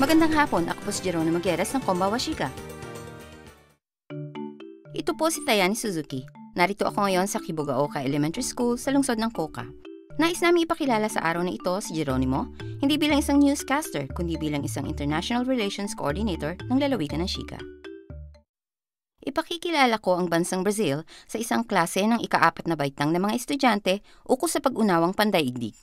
Magandang hapon, ako po si Geronimo Guedes ng Kombawa Shiga. Ito po si Tayani Suzuki. Narito ako ngayon sa Kibogaoka Elementary School sa lungsod ng Coca. Nais namin ipakilala sa araw na ito si Geronimo, hindi bilang isang newscaster, kundi bilang isang International Relations Coordinator ng lalawigan ng Shiga. Ipakikilala ko ang bansang Brazil sa isang klase ng ika-4 na baitang ng mga estudyante ukol sa pag-unawang pandaigdig.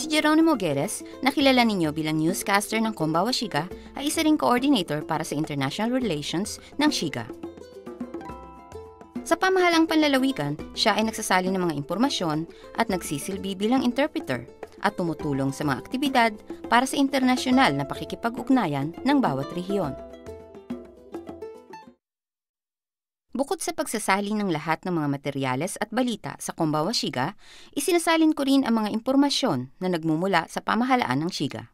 Si Geronimo Guedes, na kilala ninyo bilang newscaster ng Kombawa Shiga, ay isa ring coordinator para sa international relations ng Shiga. Sa pamahalang panlalawigan, siya ay nagsasali ng mga impormasyon at nagsisilbi bilang interpreter at tumutulong sa mga aktibidad para sa internasyonal na pakikipag-ugnayan ng bawat rehiyon. Bukod sa pagsasali ng lahat ng mga materyales at balita sa Kombawa Shiga, isinasalin ko rin ang mga impormasyon na nagmumula sa pamahalaan ng Shiga.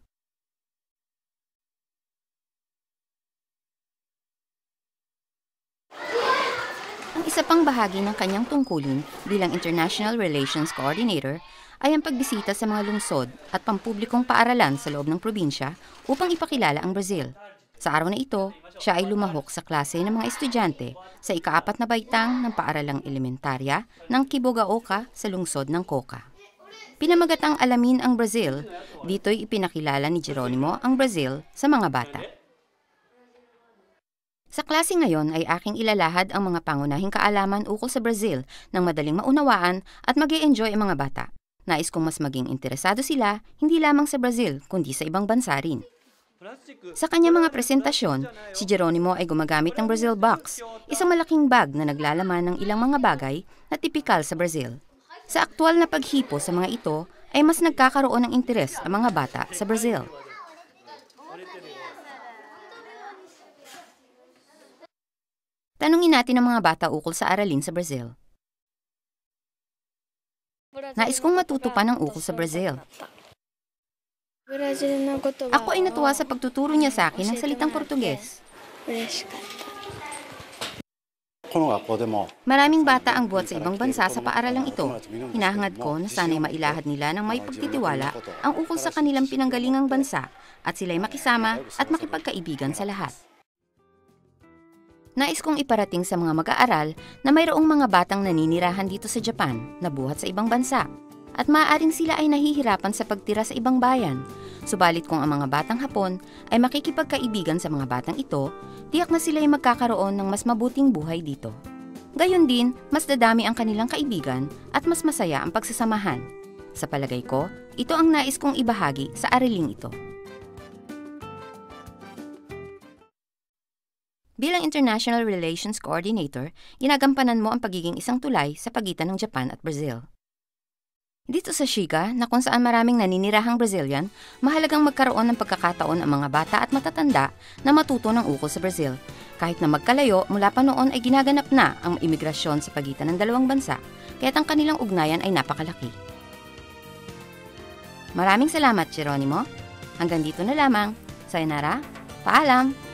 Ang isa pang bahagi ng kanyang tungkulin bilang International Relations Coordinator ay ang pagbisita sa mga lungsod at pampublikong paaralan sa loob ng probinsya upang ipakilala ang Brazil. Sa araw na ito, siya ay lumahok sa klase ng mga estudyante sa ika-4 na baitang ng paaralang elementarya ng Kibogaoka sa lungsod ng Coca. Pinamagatang alamin ang Brazil, dito'y ipinakilala ni Geronimo ang Brazil sa mga bata. Sa klase ngayon ay aking ilalahad ang mga pangunahing kaalaman ukol sa Brazil nang madaling maunawaan at mag-e-enjoy ang mga bata. Nais kong mas maging interesado sila hindi lamang sa Brazil kundi sa ibang bansa rin. Sa kanyang mga presentasyon, si Geronimo ay gumagamit ng Brazil Box, isang malaking bag na naglalaman ng ilang mga bagay na tipikal sa Brazil. Sa aktual na paghipo sa mga ito, ay mas nagkakaroon ng interes ang mga bata sa Brazil. Tanungin natin ang mga bata ukol sa aralin sa Brazil. Nais kong matuto pa ng ukol sa Brazil. Ako ay natuwa sa pagtuturo niya sa akin ng salitang Portuges. Maraming bata ang buhat sa ibang bansa sa paaralang ito. Hinahangad ko na sana'y mailahad nila ng may pagtitiwala ang ukol sa kanilang pinanggalingang bansa at sila'y makisama at makipagkaibigan sa lahat. Nais kong iparating sa mga mag-aaral na mayroong mga batang naninirahan dito sa Japan na buhat sa ibang bansa. At maaaring sila ay nahihirapan sa pagtira sa ibang bayan. Subalit kung ang mga batang Hapon ay makikipagkaibigan sa mga batang ito, tiyak na sila ay magkakaroon ng mas mabuting buhay dito. Gayon din, mas dadami ang kanilang kaibigan at mas masaya ang pagsasamahan. Sa palagay ko, ito ang nais kong ibahagi sa araling ito. Bilang International Relations Coordinator, ginagampanan mo ang pagiging isang tulay sa pagitan ng Japan at Brazil. Dito sa Shiga, na kung saan maraming naninirahang Brazilian, mahalagang magkaroon ng pagkakataon ang mga bata at matatanda na matuto ng ukol sa Brazil. Kahit na magkalayo, mula pa noon ay ginaganap na ang imigrasyon sa pagitan ng dalawang bansa, kaya't ang kanilang ugnayan ay napakalaki. Maraming salamat, Geronimo. Hanggang dito na lamang. Sayonara, paalam!